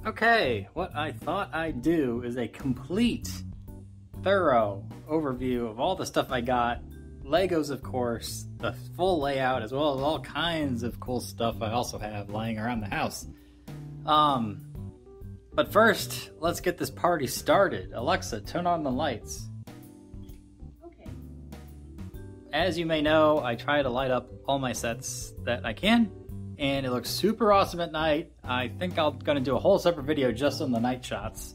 Okay, what I thought I'd do is a complete, thorough overview of all the stuff I got. Legos, of course, the full layout, as well as all kinds of cool stuff I also have lying around the house. But first, let's get this party started. Alexa, turn on the lights. Okay. As you may know, I try to light up all my sets that I can, and it looks super awesome at night. I think I'm gonna do a whole separate video just on the night shots.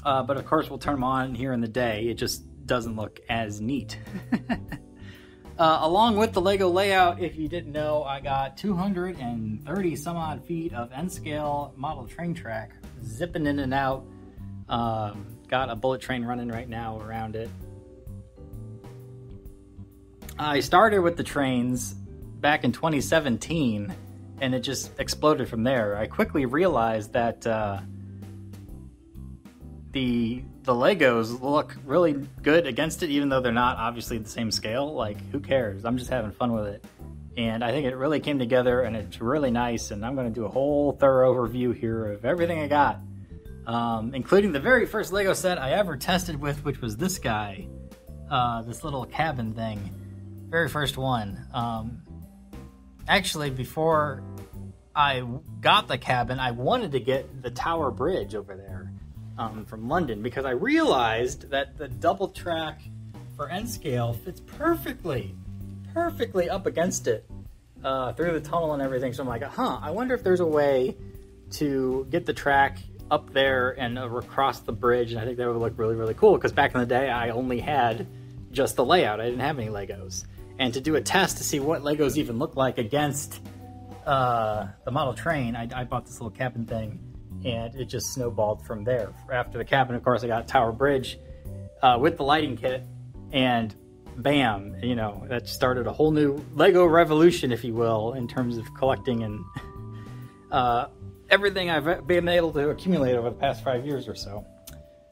But of course, we'll turn them on here in the day. It just doesn't look as neat. Along with the Lego layout, if you didn't know, I got 230 some odd feet of N-scale model train track zipping in and out. Got a bullet train running right now around it. I started with the trains back in 2017 and it just exploded from there. I quickly realized that the Legos look really good against it, even though they're not obviously the same scale. Like, who cares? I'm just having fun with it. And I think it really came together and it's really nice. And I'm going to do a whole thorough overview here of everything I got, including the very first Lego set I ever tested with, which was this guy, this little cabin thing. Very first one. Actually, before I got the cabin, I wanted to get the Tower Bridge over there. From London, because I realized that the double track for N-scale fits perfectly up against it through the tunnel and everything. So I'm like, I wonder if there's a way to get the track up there and across the bridge, and I think that would look really, really cool, because back in the day I only had just the layout. I didn't have any Legos. And to do a test to see what Legos even look like against the model train, I bought this little cabin thing. And it just snowballed from there. After the cabin, of course, I got Tower Bridge with the lighting kit, and bam, you know, that started a whole new Lego revolution, if you will, in terms of collecting and everything I've been able to accumulate over the past 5 years or so.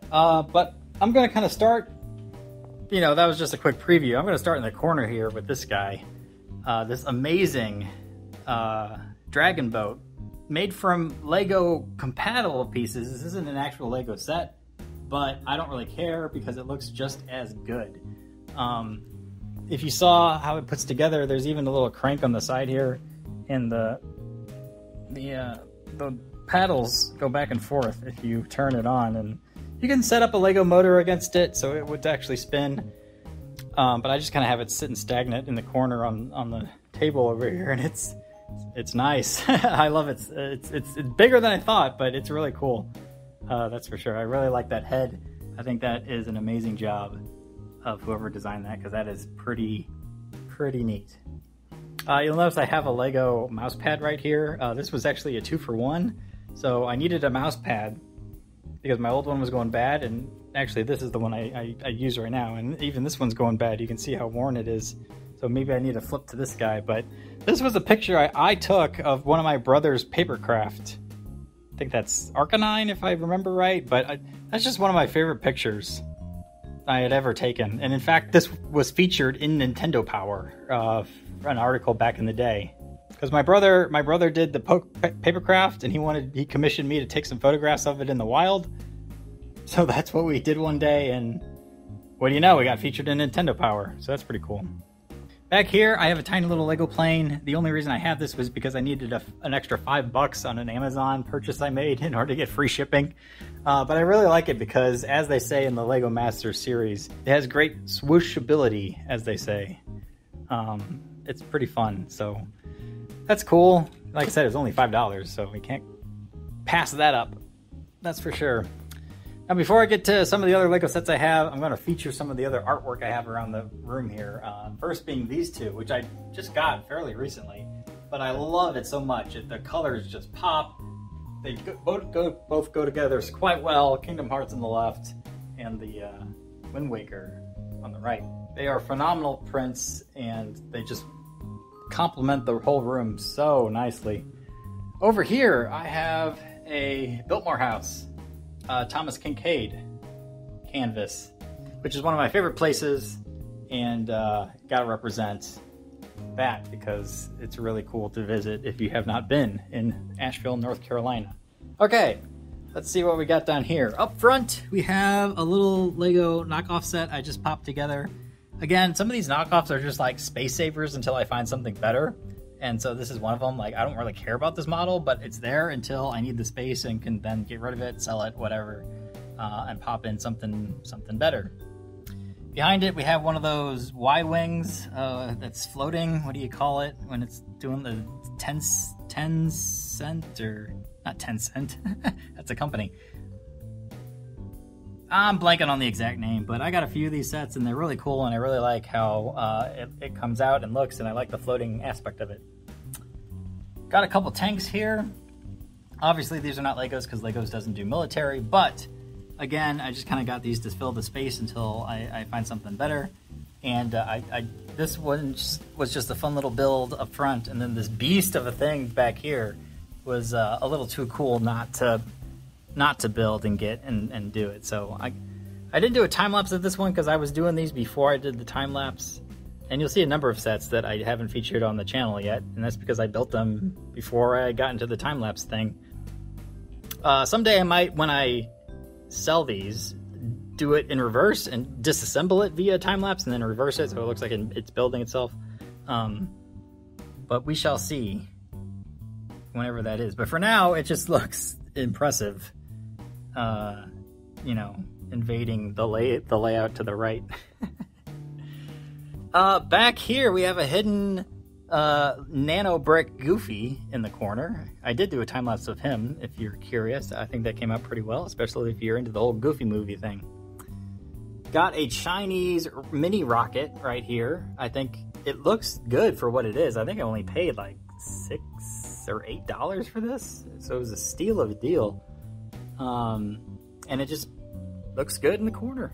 But I'm going to kind of start, you know, that was just a quick preview. I'm going to start in the corner here with this guy, this amazing dragon boat. Made from Lego compatible pieces. This isn't an actual Lego set, but I don't really care because it looks just as good. If you saw how it puts together, there's even a little crank on the side here, and the paddles go back and forth if you turn it on, and you can set up a Lego motor against it so it would actually spin. But I just kind of have it sitting stagnant in the corner on the table over here, and it's nice. I love it. It's bigger than I thought, but it's really cool. That's for sure. I really like that head. I think that is an amazing job of whoever designed that, because that is pretty neat. You'll notice I have a Lego mouse pad right here. This was actually a 2-for-1, so I needed a mouse pad because my old one was going bad, and actually this is the one I use right now, and even this one's going bad. You can see how worn it is. So maybe I need to flip to this guy, but this was a picture I took of one of my brother's papercraft. I think that's Arcanine, if I remember right, but that's just one of my favorite pictures I had ever taken. And in fact, this was featured in Nintendo Power, an article back in the day. Because my brother did the papercraft, and he commissioned me to take some photographs of it in the wild. So that's what we did one day, and what do you know, we got featured in Nintendo Power. So that's pretty cool. Back here, I have a tiny little Lego plane. The only reason I have this was because I needed an extra $5 on an Amazon purchase I made in order to get free shipping. But I really like it because, as they say in the Lego Masters series, it has great swooshability, as they say. It's pretty fun, so that's cool. Like I said, it's only $5, so we can't pass that up. That's for sure. Now, before I get to some of the other Lego sets I have, I'm going to feature some of the other artwork I have around the room here. First being these two, which I just got fairly recently, but I love it so much. The colors just pop. They both go together quite well. Kingdom Hearts on the left and the Wind Waker on the right. They are phenomenal prints, and they just complement the whole room so nicely. Over here, I have a Biltmore House. Thomas Kincaid canvas, which is one of my favorite places, and gotta represent that because it's really cool to visit if you have not been in Asheville, North Carolina. Okay, let's see what we got down here. Up front, we have a little Lego knockoff set I just popped together. Again, some of these knockoffs are just like space savers until I find something better. And so this is one of them. Like, I don't really care about this model, but it's there until I need the space and can then get rid of it, sell it, whatever, and pop in something better. Behind it, we have one of those Y-wings that's floating. What do you call it when it's doing the 10 cent, or not 10 cent? That's a company. I'm blanking on the exact name, but I got a few of these sets and they're really cool, and I really like how it comes out and looks, and I like the floating aspect of it. Got a couple tanks here. Obviously these are not Legos because Legos doesn't do military, but again, I just kind of got these to fill the space until I find something better. And this one was just a fun little build up front, and then this beast of a thing back here was a little too cool not to build and get and do it. So I didn't do a time lapse of this one because I was doing these before I did the time lapse, and you'll see a number of sets that I haven't featured on the channel yet, and that's because I built them before I got into the time lapse thing. Someday I might, when I sell these, do it in reverse and disassemble it via time lapse and then reverse it so it looks like it's building itself. But we shall see whenever that is. But for now, it just looks impressive. You know, invading the layout to the right. Back here we have a hidden Nano brick Goofy in the corner. I did do a time lapse of him if you're curious. I think that came out pretty well, especially if you're into the whole Goofy movie thing. Got a Chinese mini rocket right here. I think it looks good for what it is. I think I only paid like $6 or $8 for this, so it was a steal of a deal. And it just looks good in the corner.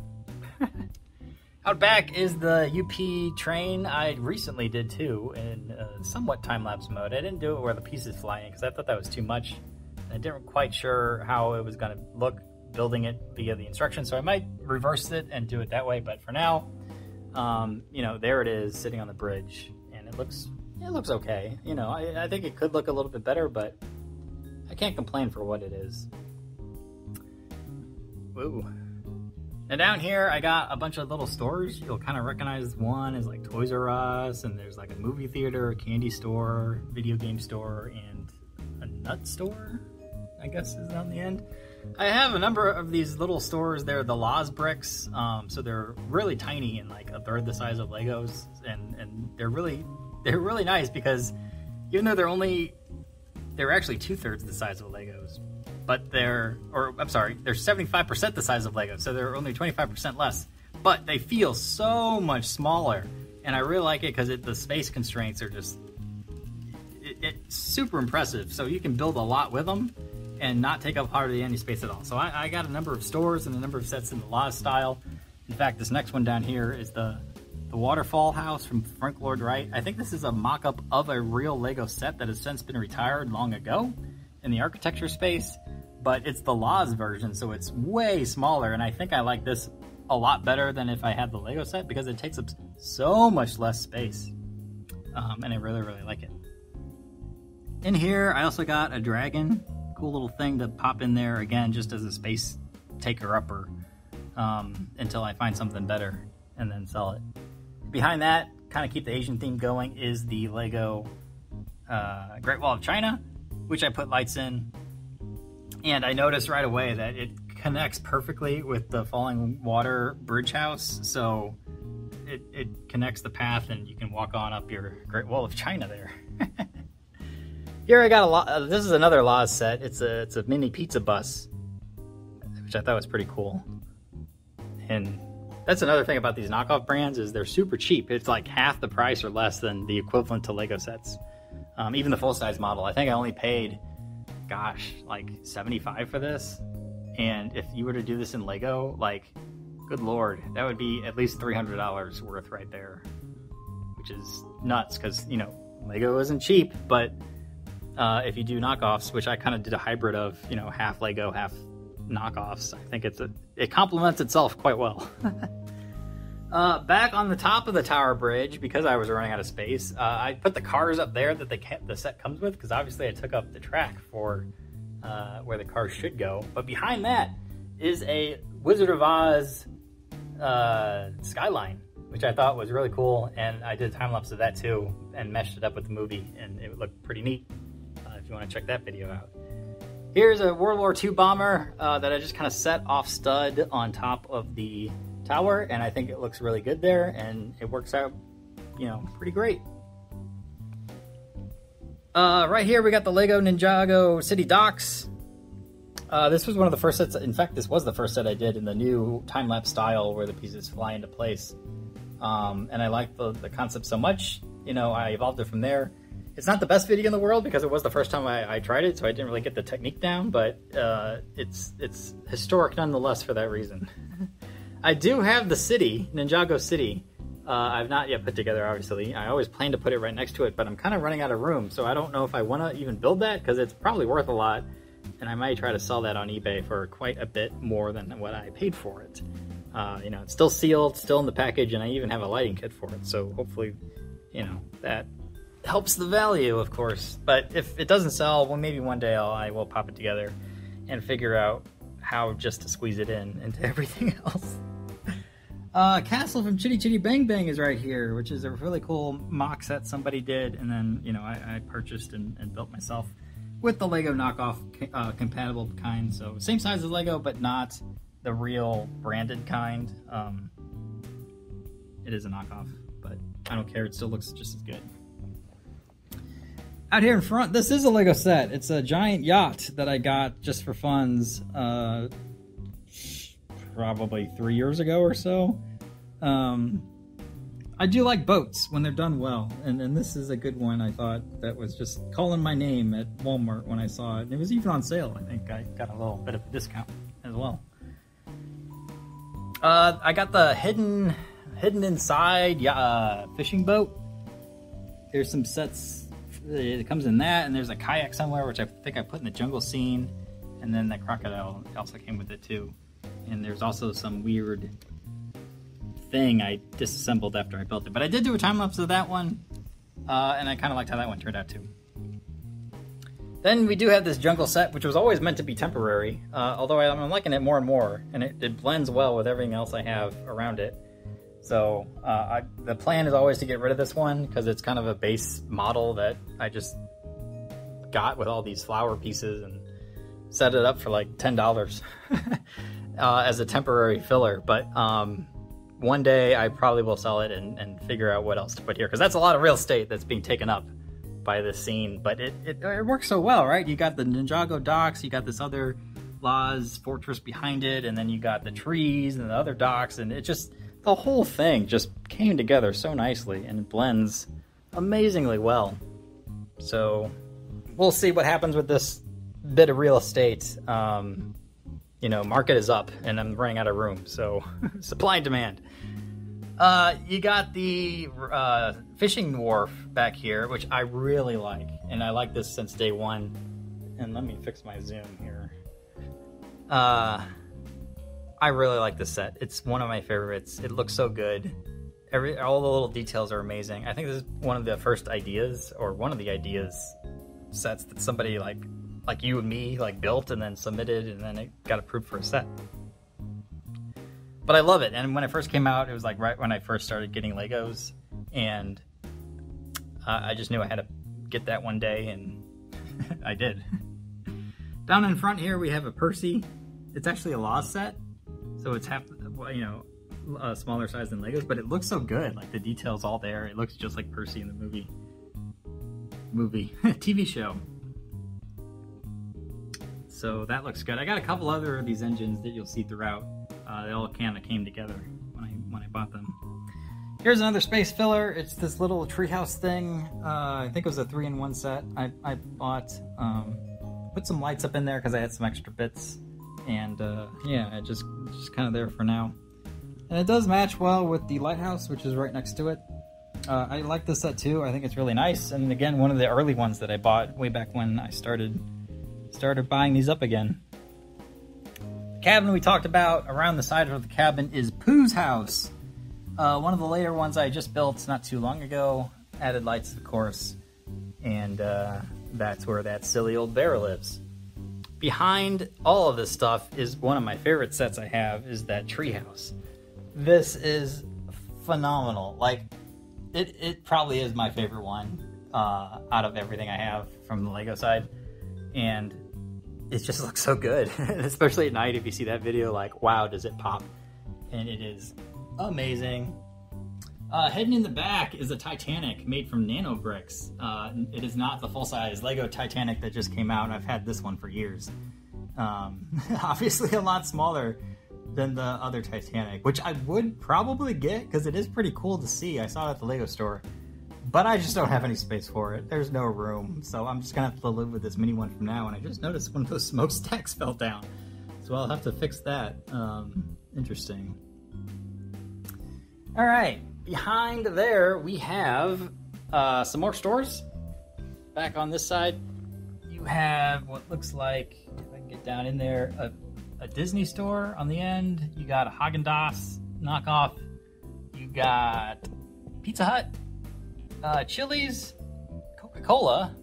Out back is the UP train. I recently did too in somewhat time-lapse mode. I didn't do it where the pieces fly in because I thought that was too much. I didn't quite sure how it was going to look building it via the instructions, so I might reverse it and do it that way. But for now, you know, there it is sitting on the bridge, and it looks okay. You know, I think it could look a little bit better, but I can't complain for what it is. Woo. And down here, I got a bunch of little stores. You'll kind of recognize one as like Toys R Us, and there's like a movie theater, a candy store, video game store, and a nut store, I guess is on the end. I have a number of these little stores. They're the Laws bricks, so they're really tiny and like a third the size of Legos, and they're really nice because even though they're actually 2/3 the size of Legos. But they're 75% the size of Legos, so they're only 25% less. But they feel so much smaller, and I really like it because the space constraints are just it's super impressive. So you can build a lot with them and not take up hardly any space at all. So I got a number of stores and a number of sets in the Laws style. In fact, this next one down here is the Waterfall house from Frank Lloyd Wright. I think this is a mock-up of a real Lego set that has since been retired long ago in the architecture space. But it's the Laws version, so it's way smaller, and I think I like this a lot better than if I had the Lego set because it takes up so much less space, and I really like it. In here, I also got a dragon, cool little thing to pop in there, again, just as a space taker-upper, until I find something better, and then sell it. Behind that, kind of keep the Asian theme going, is the Lego Great Wall of China, which I put lights in. And I noticed right away that it connects perfectly with the falling water bridge house. So it connects the path and you can walk on up your Great Wall of China there. Here I got this is another Laws set. It's a mini pizza bus, which I thought was pretty cool. And that's another thing about these knockoff brands is they're super cheap. It's like half the price or less than the equivalent to Lego sets. Even the full-size model. I think I only paid, gosh, like $75 for this. And if you were to do this in Lego, like, good lord, that would be at least $300 worth right there, which is nuts because, you know, Lego isn't cheap. But if you do knockoffs, which I kind of did a hybrid of, you know, half Lego, half knockoffs, I think it complements itself quite well. Back on the top of the tower bridge, because I was running out of space, I put the cars up there that the set comes with, because obviously I took up the track for where the cars should go. But behind that is a Wizard of Oz skyline, which I thought was really cool, and I did a time lapse of that too and meshed it up with the movie, and it looked pretty neat if you want to check that video out. Here's a World War II bomber that I just kind of set off stud on top of the tower, and I think it looks really good there, and it works out, you know, pretty great. Right here we got the Lego Ninjago City Docks. This was one of the first sets, in fact this was the first set I did in the new time-lapse style where the pieces fly into place. And I liked the concept so much, you know, I evolved it from there. It's not the best video in the world because it was the first time I tried it, so I didn't really get the technique down, but it's historic nonetheless for that reason. I do have the city, Ninjago City. I've not yet put together, obviously. I always plan to put it right next to it, but I'm kind of running out of room, so I don't know if I want to even build that because it's probably worth a lot, and I might try to sell that on eBay for quite a bit more than what I paid for it. You know, it's still sealed, still in the package, and I even have a lighting kit for it, so hopefully, you know, that helps the value, of course. But if it doesn't sell, well, maybe one day I will pop it together and figure out how just to squeeze it into everything else. Castle from Chitty Chitty Bang Bang is right here, which is a really cool mock set somebody did, and then, you know, I purchased and built myself with the Lego knockoff compatible kind, so same size as Lego, but not the real branded kind. It is a knockoff, but I don't care, it still looks just as good. Out here in front, this is a Lego set. It's a giant yacht that I got just for funds probably 3 years ago or so. I do like boats when they're done well, and this is a good one. I thought that was just calling my name at Walmart when I saw it. And it was even on sale. I think I got a little bit of a discount as well. I got the hidden inside fishing boat. There's some sets. It comes in that, and there's a kayak somewhere, which I think I put in the jungle scene, and then the crocodile also came with it too. And there's also some weird thing I disassembled after I built it. But I did do a time lapse of that one, and I kind of liked how that one turned out too. Then we do have this jungle set, which was always meant to be temporary, although I'm liking it more and more, and it blends well with everything else I have around it. So the plan is always to get rid of this one because it's kind of a base model that I just got with all these flower pieces and set it up for like $10 as a temporary filler. But one day I probably will sell it and figure out what else to put here, because that's a lot of real estate that's being taken up by this scene. But it works so well, right? You got the Ninjago docks, you got this other Laz fortress behind it, and then you got the trees and the other docks, and it just, the whole thing just came together so nicely and it blends amazingly well. So we'll see what happens with this bit of real estate. You know, market is up and I'm running out of room, so supply and demand. You got the fishing wharf back here, which I really like, and I like this since day one. And let me fix my zoom here. I really like this set. It's one of my favorites. It looks so good. All the little details are amazing. I think this is one of the first ideas, or one of the ideas sets that somebody like you and me built and then submitted, and then it got approved for a set. But I love it. And when it first came out, it was like right when I first started getting Legos, and I just knew I had to get that one day, and I did. Down in front here we have a Percy. It's actually a Laz set, so it's half, you know, smaller size than Legos, but it looks so good. Like the details all there. It looks just like Percy in the movie TV show. So that looks good. I got a couple other of these engines that you'll see throughout. They all kind of came together when I bought them. Here's another space filler. It's this little treehouse thing. I think it was a 3-in-1 set. I bought, put some lights up in there because I had some extra bits. And yeah, it just kind of there for now. And it does match well with the lighthouse, which is right next to it. I like this set too. I think it's really nice. And again, one of the early ones that I bought way back when I started buying these up again. The cabin we talked about around the side of the cabin is Pooh's house. One of the later ones I just built not too long ago. Added lights, of course. And that's where that silly old bear lives. Behind all of this stuff is one of my favorite sets I have, is that Treehouse. This is phenomenal. Like, it probably is my favorite one out of everything I have from the Lego side. And it just looks so good. Especially at night, if you see that video, like, wow, does it pop. And it is amazing. Hidden in the back is a Titanic made from Nano bricks. It is not the full-size Lego Titanic that just came out, and I've had this one for years. Obviously a lot smaller than the other Titanic, which I would probably get because it is pretty cool to see. I saw it at the Lego store, but I just don't have any space for it. There's no room, so I'm just gonna have to live with this mini one from now, and I just noticed one of those smokestacks fell down. So I'll have to fix that. Interesting. All right. Behind there, we have some more stores. Back on this side, you have what looks like, if I can get down in there, a Disney store on the end. You got a Haagen-Dazs knockoff. You got Pizza Hut, Chili's, Coca-Cola,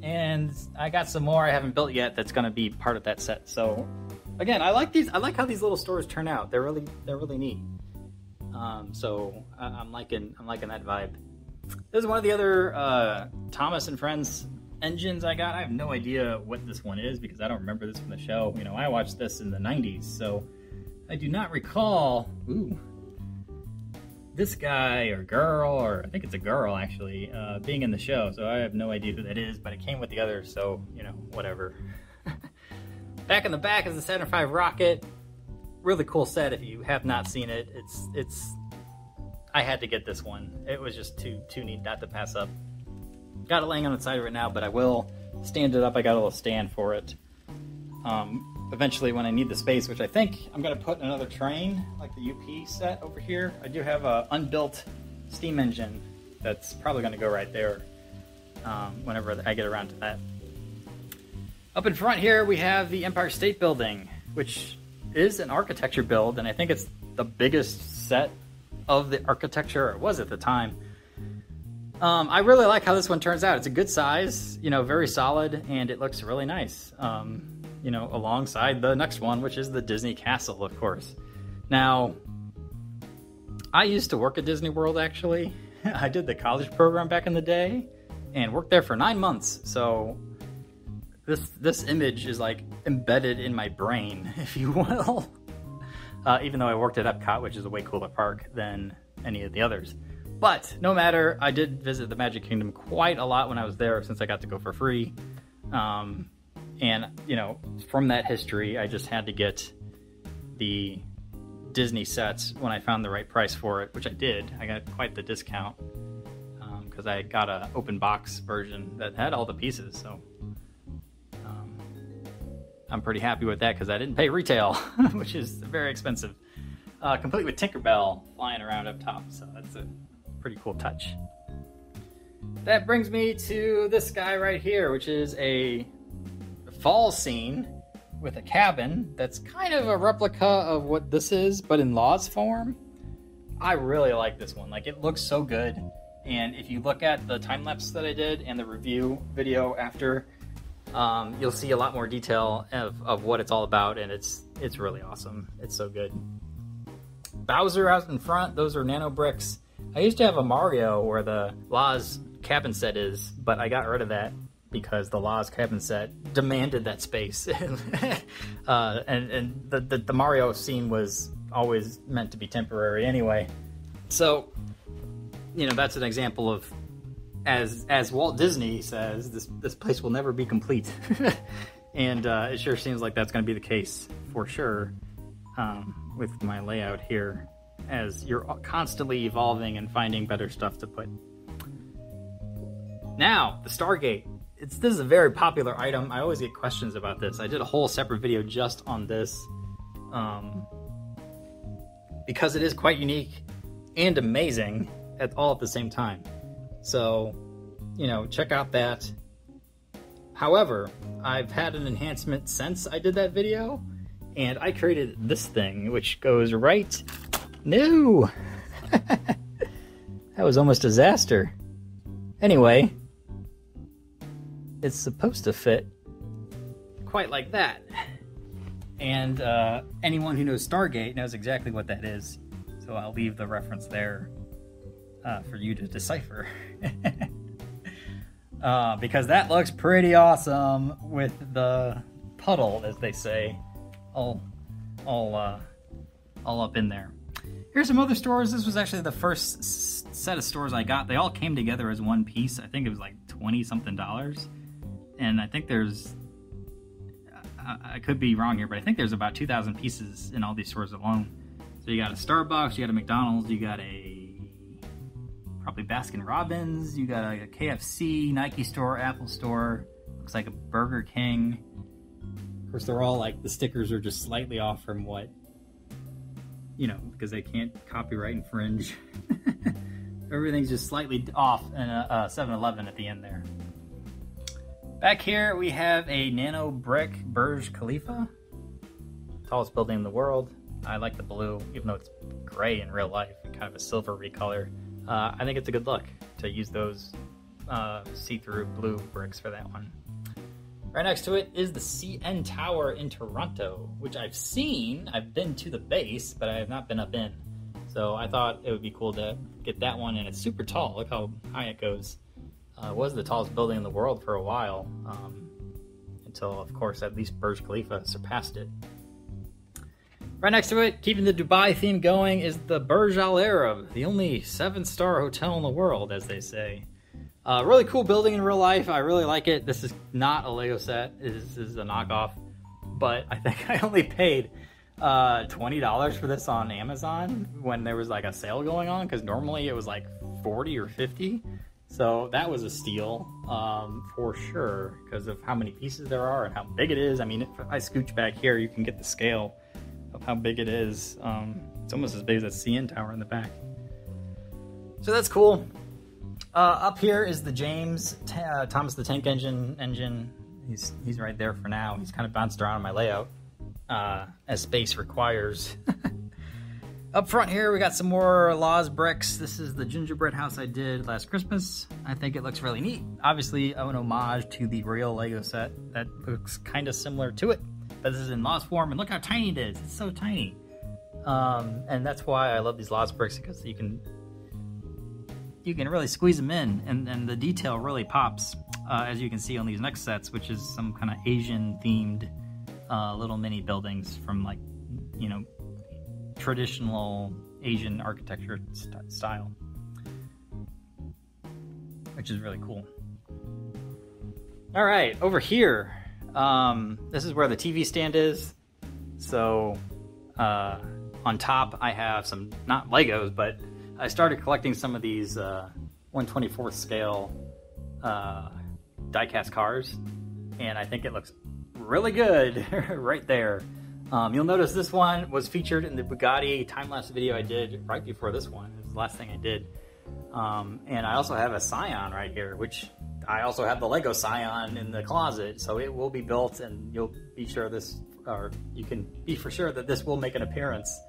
and I got some more I haven't built yet that's going to be part of that set. So, again, I like these. I like how these little stores turn out. They're really neat. So I'm liking that vibe. This is one of the other Thomas and Friends engines I got. I have no idea what this one is because I don't remember this from the show. You know, I watched this in the 90s, so I do not recall this guy or girl, or I think it's a girl actually, being in the show. So I have no idea who that is, but it came with the others, so, you know, whatever. Back in the back is the Saturn V rocket. Really cool set if you have not seen it. It's I had to get this one. It was just too neat not to pass up. Got it laying on the side right now, but I will stand it up. I got a little stand for it. Eventually when I need the space, which I think I'm gonna put another train, like the UP set over here. I do have a unbuilt steam engine that's probably gonna go right there whenever I get around to that. Up in front here, we have the Empire State Building, which is an architecture build, and I think it's the biggest set of the architecture, or it was at the time. I really like how this one turns out. It's a good size, you know, very solid, and it looks really nice, you know, alongside the next one, which is the Disney Castle, of course. Now, I used to work at Disney World, actually. I did the college program back in the day, and worked there for 9 months, so this image is like embedded in my brain, if you will. Even though I worked at Epcot, which is a way cooler park than any of the others. But no matter, I did visit the Magic Kingdom quite a lot when I was there, since I got to go for free. And, you know, from that history, I just had to get the Disney sets when I found the right price for it, which I did. I got quite the discount because I got an open box version that had all the pieces, so I'm pretty happy with that because I didn't pay retail, which is very expensive. Complete with Tinkerbell flying around up top, so that's a pretty cool touch. That brings me to this guy right here, which is a fall scene with a cabin that's kind of a replica of what this is, but in Law's form. I really like this one. Like, it looks so good. And if you look at the time lapse that I did and the review video after, you'll see a lot more detail of what it's all about, and it's really awesome. It's so good. Bowser out in front, those are Nano bricks. I used to have a Mario where the Law's cabin set is, but I got rid of that because the Law's cabin set demanded that space. and the Mario scene was always meant to be temporary anyway. So, you know, that's an example of, as Walt Disney says, this place will never be complete. And it sure seems like that's going to be the case for sure with my layout here, as you're constantly evolving and finding better stuff to put. Now, the Stargate. This is a very popular item. I always get questions about this. I did a whole separate video just on this because it is quite unique and amazing all at the same time. So, you know, check out that. However, I've had an enhancement since I did that video, and I created this thing, which goes right... No! That was almost a disaster. Anyway, it's supposed to fit quite like that. And anyone who knows Stargate knows exactly what that is. So I'll leave the reference there for you to decipher. Because that looks pretty awesome with the puddle, as they say, all up in there. Here's some other stores. This was actually the first set of stores I got. They all came together as one piece. I think it was like $20-something. And I think there's, I could be wrong here, but I think there's about 2,000 pieces in all these stores alone. So you got a Starbucks, you got a McDonald's, you got a probably Baskin Robbins, you got a KFC, Nike store, Apple store, looks like a Burger King. Of course, they're all like, the stickers are just slightly off from what, you know, because they can't copyright infringe. Everything's just slightly off, and a 7-Eleven at the end there. Back here we have a nano brick Burj Khalifa, tallest building in the world. I like the blue, even though it's gray in real life, and kind of a silvery color. I think it's a good look to use those see-through blue bricks for that one. Right next to it is the CN Tower in Toronto, which I've seen. I've been to the base, but I have not been up in. So I thought it would be cool to get that one, and it's super tall. Look how high it goes. It was the tallest building in the world for a while, until, of course, at least Burj Khalifa surpassed it. Right next to it, keeping the Dubai theme going, is the Burj Al Arab, the only 7-star hotel in the world, as they say. Really cool building in real life. I really like it. This is not a Lego set. This is a knockoff. But I think I only paid $20 for this on Amazon when there was like a sale going on, because normally it was like $40 or $50. So that was a steal for sure, because of how many pieces there are and how big it is. I mean, if I scooch back here, you can get the scale of how big it is. It's almost as big as that CN Tower in the back. So that's cool. Up here is the Thomas the Tank Engine. He's right there for now. He's kind of bounced around in my layout as space requires. Up front here, we got some more Laws bricks. This is the Gingerbread House I did last Christmas. I think it looks really neat. Obviously, an homage to the real Lego set that looks kind of similar to it, but this is in Laws form, and look how tiny it is. It's so tiny. And that's why I love these Laws bricks, because you can really squeeze them in, and the detail really pops, as you can see on these next sets, which is some kind of Asian-themed little mini buildings from, like, you know, traditional Asian architecture style, which is really cool. All right, over here, this is where the TV stand is. So on top, I have some, not Legos, but I started collecting some of these 1/24th scale die-cast cars, and I think it looks really good right there. You'll notice this one was featured in the Bugatti time-lapse video I did right before this one. It was the last thing I did. And I also have a Scion right here, which I also have the Lego Scion in the closet, so it will be built, and you'll be sure this, or you can be for sure that this will make an appearance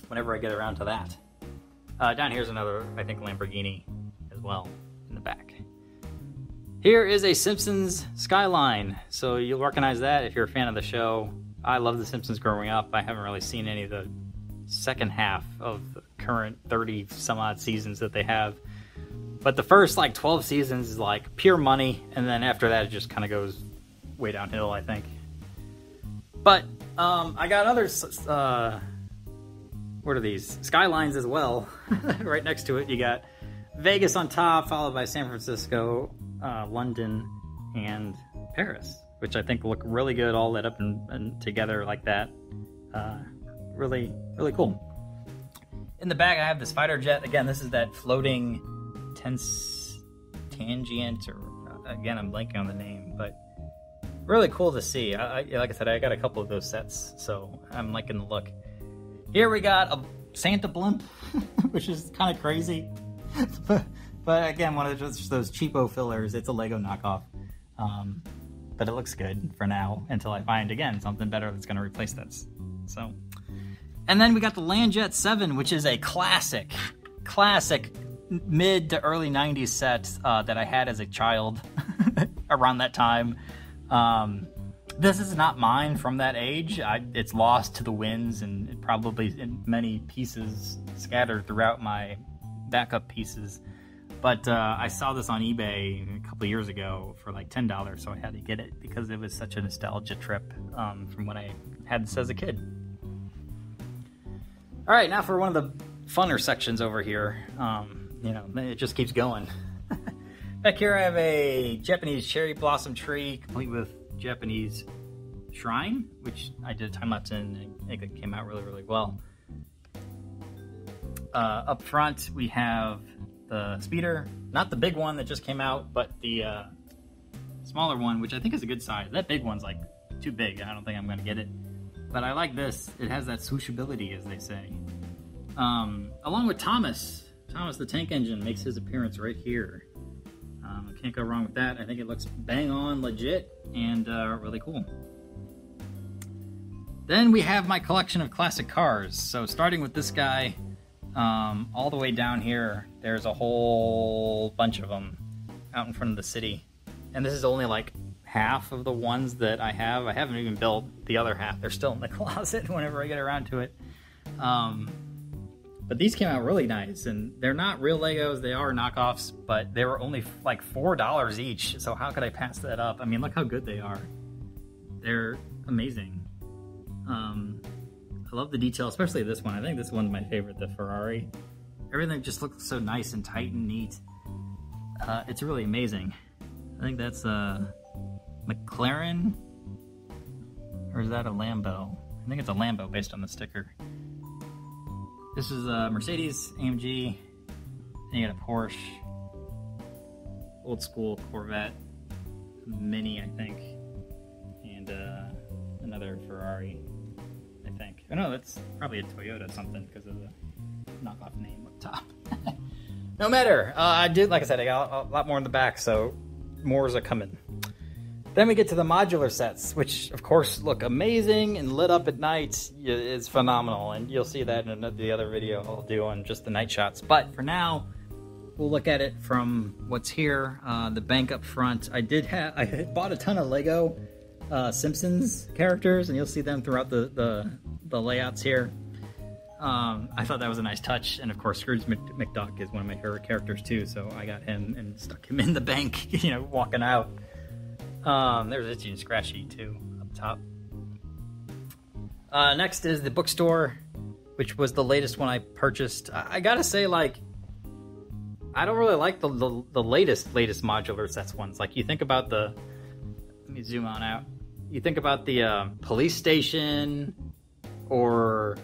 whenever I get around to that. Down here's another, I think, Lamborghini as well in the back. Here is a Simpsons Skyline, so you'll recognize that if you're a fan of the show. I love The Simpsons growing up. I haven't really seen any of the second half of the current 30-some-odd seasons that they have. But the first, like, 12 seasons is, like, pure money, and then after that it just kind of goes way downhill, I think. But I got other, what are these? Skylines as well. Right next to it, you got Vegas on top, followed by San Francisco, London, and Paris, which I think look really good all lit up and together like that. Really, really cool. In the back, I have this fighter jet. Again, this is that floating tangent, or again, I'm blanking on the name, but really cool to see. Like I said, I got a couple of those sets, so I'm liking the look. Here we got a Santa blimp, which is kind of crazy. But again, one of just those cheapo fillers. It's a Lego knockoff. But it looks good for now until I find, again, something better that's going to replace this. So, And then we got the Landjet 7, which is a classic mid to early 90s set that I had as a child around that time. This is not mine from that age. It's lost to the winds and probably in many pieces scattered throughout my backup pieces. But I saw this on eBay a couple of years ago for like $10, so I had to get it because it was such a nostalgia trip from when I had this as a kid. All right, now for one of the funner sections over here. You know, it just keeps going. Back here I have a Japanese cherry blossom tree, complete with Japanese shrine, which I did a time-lapse in, and I think it came out really, really well. Up front, we have the speeder. Not the big one that just came out, but the smaller one, which I think is a good size. That big one's like too big, and I don't think I'm going to get it. But I like this. It has that swooshability, as they say. Along with Thomas the tank engine makes his appearance right here. Can't go wrong with that. I think it looks bang on legit and really cool. Then we have my collection of classic cars. So starting with this guy, all the way down here, there's a whole bunch of them out in front of the city. And this is only like half of the ones that I have. I haven't even built the other half. They're still in the closet whenever I get around to it. But these came out really nice, and they're not real Legos, they are knockoffs, but they were only like $4 each, so how could I pass that up? I mean, look how good they are. They're amazing. I love the detail, especially this one. I think this one's my favorite, the Ferrari. Everything just looks so nice and tight and neat. It's really amazing. I think that's a McLaren, or is that a Lambo? I think it's a Lambo based on the sticker. This is a Mercedes AMG, and you got a Porsche, old school Corvette, Mini, I think, and another Ferrari, I think. Oh no, that's probably a Toyota something because of the knockoff name up top. No matter, like I said, I got a lot more in the back, so more are coming. Then we get to the modular sets, which of course look amazing and lit up at night. It's phenomenal, and you'll see that in the other video I'll do on just the night shots. But for now, we'll look at it from what's here. The bank up front. I bought a ton of Lego Simpsons characters, and you'll see them throughout the layouts here. I thought that was a nice touch, and of course Scrooge McDuck is one of my favorite characters too, so I got him and stuck him in the bank, you know, walking out. There's Itchy and Scratchy too, up top. Next is the Bookstore, which was the latest one I purchased. I gotta say, like, I don't really like the latest modular sets ones. Like, you think about let me zoom on out. You think about the police station, or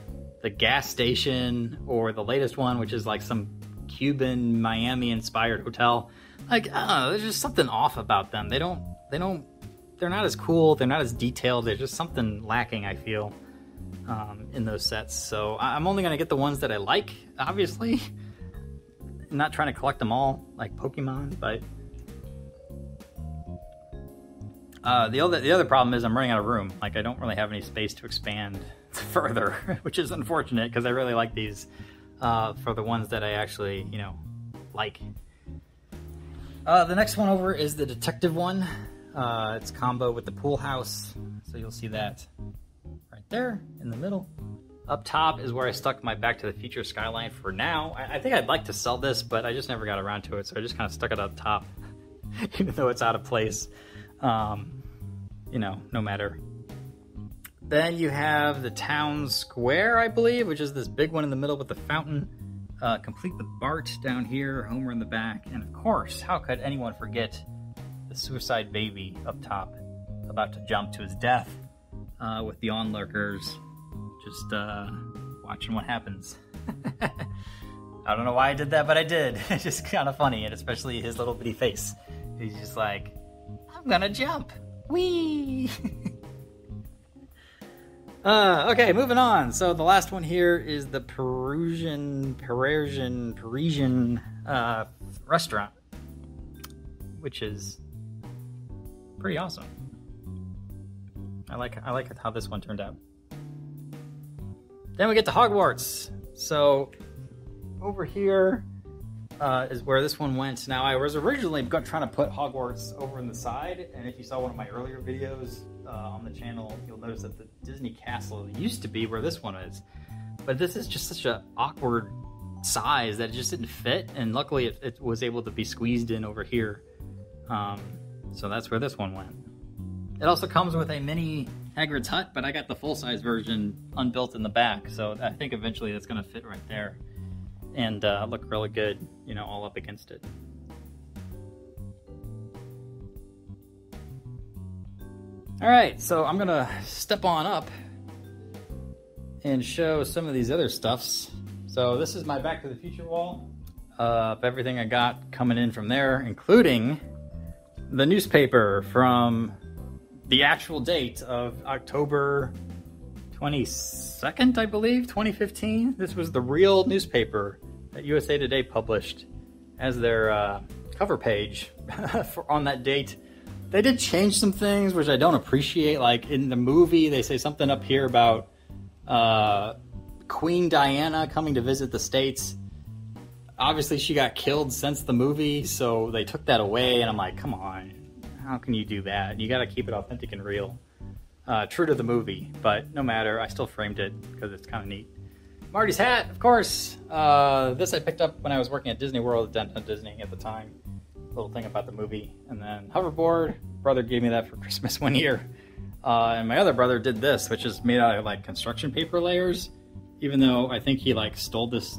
the gas station, or the latest one, which is like some Cuban Miami-inspired hotel. Like, I don't know, there's just something off about them. They're not as cool, they're not as detailed, there's just something lacking, I feel, in those sets. So I'm only gonna get the ones that I like, obviously. I'm not trying to collect them all, like Pokemon, but the other problem is I'm running out of room. Like, I don't really have any space to expand further, which is unfortunate, because I really like these for the ones that I actually, you know, like. The next one over is the detective one. It's combo with the pool house, so you'll see that right there in the middle. Up top is where I stuck my Back to the Future Skyline for now. I think I'd like to sell this, but I just never got around to it, so I just kind of stuck it up top, even though it's out of place. You know, no matter. Then you have the town square, I believe, which is this big one in the middle with the fountain. Complete with Bart down here, Homer in the back, and of course, how could anyone forget the suicide baby up top, about to jump to his death, with the onlookers just watching what happens. I don't know why I did that, but I did. It's just kind of funny, and especially his little bitty face. He's just like, I'm gonna jump. Whee! Okay, moving on. So the last one here is the Parisian restaurant, which is pretty awesome. I like how this one turned out. Then we get to Hogwarts. So over here is where this one went. Now I was originally trying to put Hogwarts over in the side, and if you saw one of my earlier videos on the channel, you'll notice that the Disney Castle used to be where this one is. But this is just such an awkward size that it just didn't fit, and luckily it was able to be squeezed in over here. So that's where this one went. It also comes with a mini Hagrid's hut, but I got the full-size version unbuilt in the back, so I think eventually that's going to fit right there and look really good, you know, all up against it. All right, so I'm gonna step on up and show some of these other stuffs. So this is my Back to the Future wall of everything I got coming in from there, including the newspaper from the actual date of October 22nd, I believe, 2015. This was the real newspaper that USA Today published as their cover page on that date. They did change some things, which I don't appreciate. Like in the movie, they say something up here about Queen Diana coming to visit the States. Obviously, she got killed since the movie, so they took that away, and I'm like, come on, how can you do that? You gotta keep it authentic and real. True to the movie, but no matter, I still framed it because it's kind of neat. Marty's hat, of course. This I picked up when I was working at Disney World at Downtown Disney at the time. Little thing about the movie. And then hoverboard, brother gave me that for Christmas one year. And my other brother did this, which is made out of like construction paper layers, even though I think he like stole this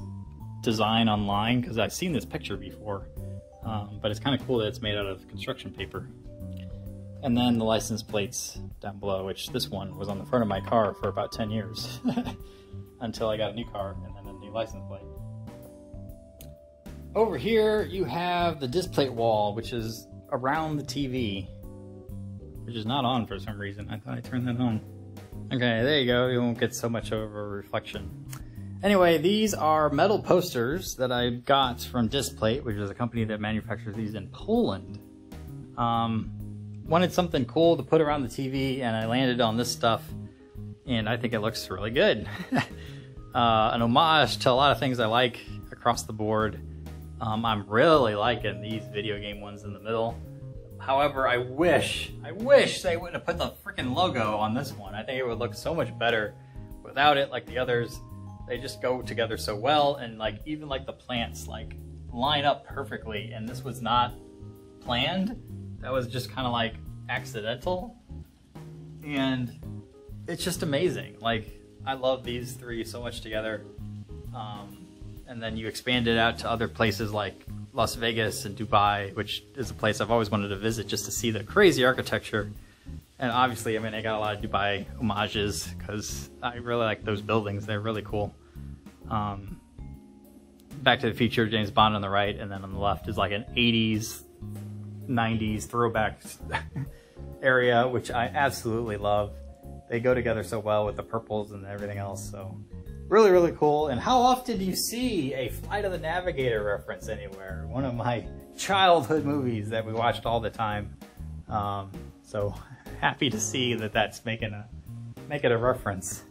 design online because I've seen this picture before. But it's kind of cool that it's made out of construction paper. And then the license plates down below, which this one was on the front of my car for about 10 years until I got a new car and then a new license plate. Over here, you have the display wall, which is around the TV, which is not on for some reason. I thought I turned that on. Okay, there you go. You won't get so much of a reflection. Anyway, these are metal posters that I got from Displate, which is a company that manufactures these in Poland. Wanted something cool to put around the TV, and I landed on this stuff, and I think it looks really good. An homage to a lot of things I like across the board. I'm really liking these video game ones in the middle. However, I wish they wouldn't have put the freaking logo on this one. I think it would look so much better without it. Like the others, they just go together so well, and like even like the plants like line up perfectly. And this was not planned. That was just kind of like accidental, and it's just amazing. Like I love these three so much together. And then you expand it out to other places like Las Vegas and Dubai, which is a place I've always wanted to visit just to see the crazy architecture. And obviously, I mean, I got a lot of Dubai homages because I really like those buildings. They're really cool. Back to the Future, James Bond on the right, and then on the left is like an 80s, 90s throwback area, which I absolutely love. They go together so well with the purples and everything else, so really, really cool. And how often do you see a Flight of the Navigator reference anywhere? One of my childhood movies that we watched all the time. So happy to see that that's making a reference.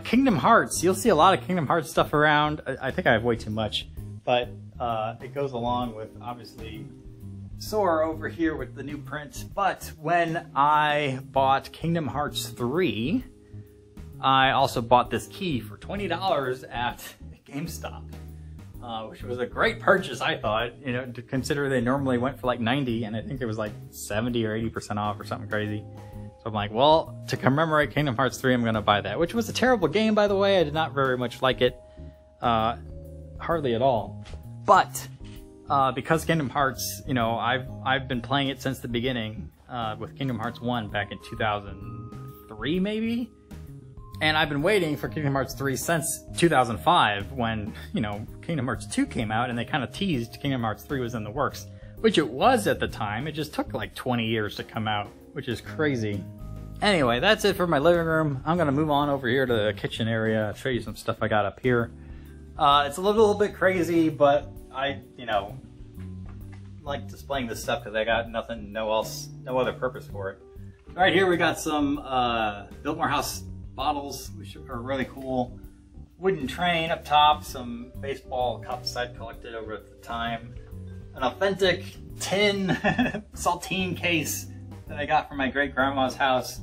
Kingdom Hearts. You'll see a lot of Kingdom Hearts stuff around. I think I have way too much, but it goes along with obviously Sora over here with the new print. But when I bought Kingdom Hearts 3, I also bought this key for $20 at GameStop, which was a great purchase, I thought, you know, to consider they normally went for like 90, and I think it was like 70 or 80% off or something crazy. So I'm like, well, to commemorate Kingdom Hearts 3, I'm going to buy that, which was a terrible game, by the way. I did not very much like it, hardly at all. But because Kingdom Hearts, you know, I've been playing it since the beginning with Kingdom Hearts 1 back in 2003, maybe? And I've been waiting for Kingdom Hearts 3 since 2005 when, you know, Kingdom Hearts 2 came out and they kind of teased Kingdom Hearts 3 was in the works, which it was at the time. It just took like 20 years to come out, which is crazy. Anyway, that's it for my living room. I'm going to move on over here to the kitchen area, show you some stuff I got up here. It's a little bit crazy, but I, you know, like displaying this stuff because I got no other purpose for it. Right here we got some Biltmore House bottles, which are really cool. Wooden train up top, some baseball cups I'd collected over at the time. An authentic tin saltine case that I got from my great grandma's house.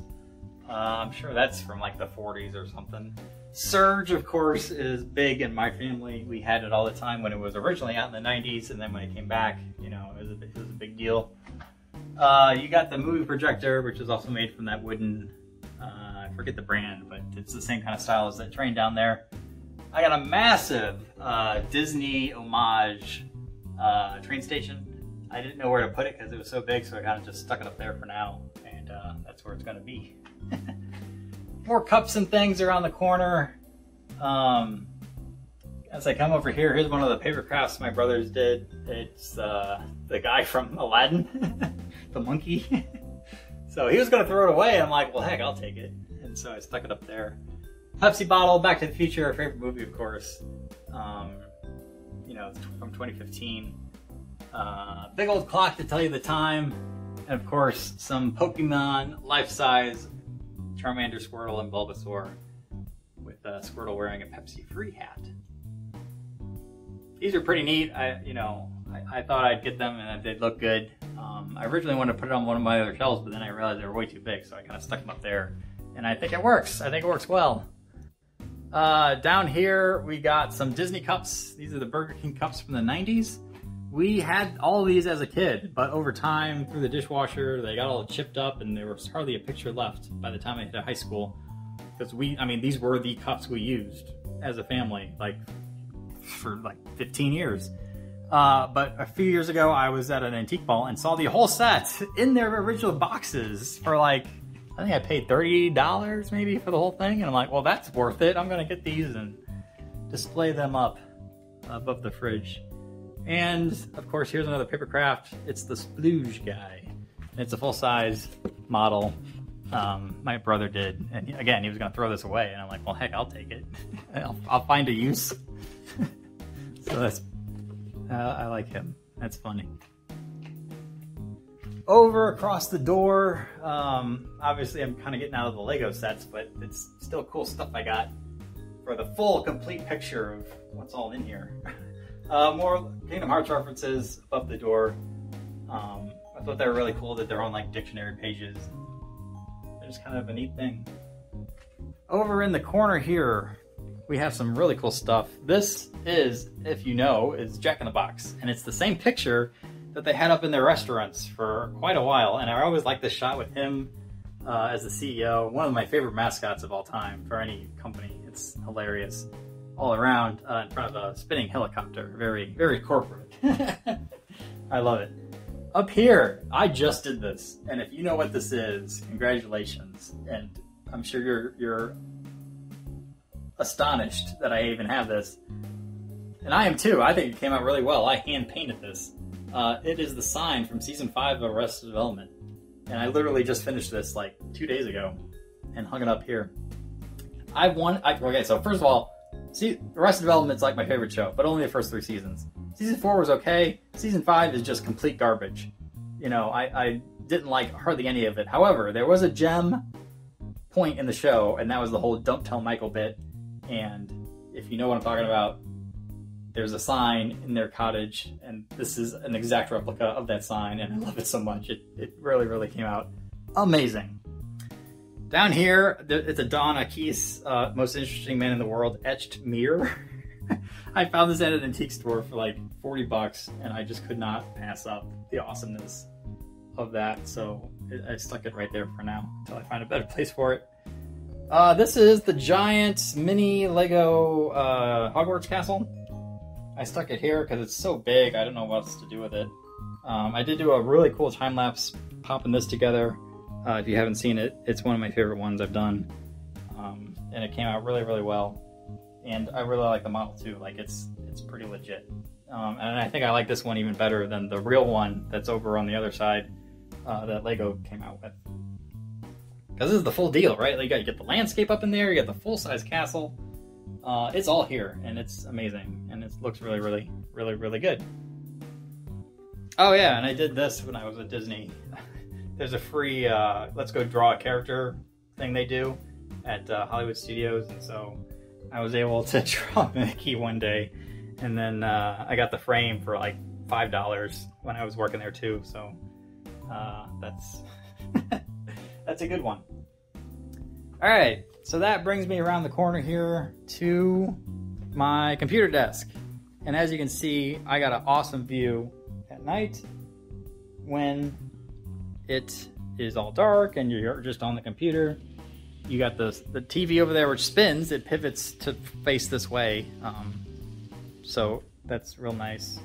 I'm sure that's from like the 40s or something. Surge, of course, is big in my family. We had it all the time when it was originally out in the 90s, and then when it came back, you know, it was a big deal. You got the movie projector, which is also made from that wooden, I forget the brand, but it's the same kind of style as that train down there. I got a massive Disney homage train station. I didn't know where to put it because it was so big, so I kind of just stuck it up there for now, and that's where it's going to be. More cups and things around the corner. As I come over here, here's one of the paper crafts my brothers did. It's the guy from Aladdin, the monkey. So he was going to throw it away, and I'm like, well, heck, I'll take it. And so I stuck it up there. Pepsi bottle, Back to the Future, favorite movie, of course. You know, from 2015. Big old clock to tell you the time. And of course, some Pokemon life-size Charmander, Squirtle, and Bulbasaur, with Squirtle wearing a Pepsi-free hat. These are pretty neat. I thought I'd get them and they'd look good. I originally wanted to put it on one of my other shelves, but then I realized they were way too big, so I kind of stuck them up there. And I think it works. I think it works well. Down here, we got some Disney cups. These are the Burger King cups from the 90s. We had all of these as a kid, but over time, through the dishwasher, they got all chipped up and there was hardly a picture left by the time I hit high school. Because these were the cups we used as a family, like, for like 15 years. But a few years ago, I was at an antique mall and saw the whole set in their original boxes for like, I think I paid $30 maybe for the whole thing. And I'm like, well, that's worth it. I'm going to get these and display them up above the fridge. And of course, here's another paper craft. It's the Splooge guy. It's a full-size model. My brother did. And again, he was going to throw this away. And I'm like, well, heck, I'll take it. I'll find a use. So that's, I like him. That's funny. Over across the door, obviously I'm kind of getting out of the Lego sets, but it's still cool stuff I got for the full, complete picture of what's all in here. More Kingdom Hearts references above the door. I thought they were really cool that they're on like dictionary pages. They're just kind of a neat thing. Over in the corner here, we have some really cool stuff. This is, if you know, is Jack in the Box, and it's the same picture that they had up in their restaurants for quite a while, and I always liked this shot with him as the CEO. One of my favorite mascots of all time for any company. It's hilarious all around in front of a spinning helicopter. Very, very corporate. I love it. Up here, I just did this, and if you know what this is, congratulations. And I'm sure you're astonished that I even have this. And I am too. I think it came out really well. I hand painted this. It is the sign from season 5 of Arrested Development. And I literally just finished this like 2 days ago and hung it up here. Okay, so first of all, see, Arrested Development's like my favorite show, but only the first 3 seasons. Season 4 was okay. Season 5 is just complete garbage. You know, I didn't like hardly any of it. However, there was a gem point in the show, and that was the whole "Don't Tell Michael" bit. And if you know what I'm talking about, there's a sign in their cottage, and this is an exact replica of that sign, and I love it so much. It really, really came out amazing. Down here, it's a Don Akis, Most Interesting Man in the World, Etched Mirror. I found this at an antique store for like $40, and I just could not pass up the awesomeness of that, so I stuck it right there for now until I find a better place for it. This is the giant mini Lego Hogwarts castle. I stuck it here because it's so big, I don't know what else to do with it. I did do a really cool time-lapse popping this together. If you haven't seen it, it's one of my favorite ones I've done. And it came out really, really well. And I really like the model too, like it's pretty legit. And I think I like this one even better than the real one that's over on the other side that Lego came out with. Because this is the full deal, right? Like you get the landscape up in there, you got the full-size castle. It's all here, and it's amazing, and it looks really, really, really, really good. Oh yeah, and I did this when I was at Disney. There's a free Let's Go Draw a Character thing they do, at Hollywood Studios, and so I was able to draw Mickey one day, and then I got the frame for like $5 when I was working there too, so that's that's a good one. All right, so that brings me around the corner here to my computer desk, and as you can see, I got an awesome view at night when it is all dark and you're just on the computer. You got the TV over there which spins, it pivots to face this way, so that's real nice.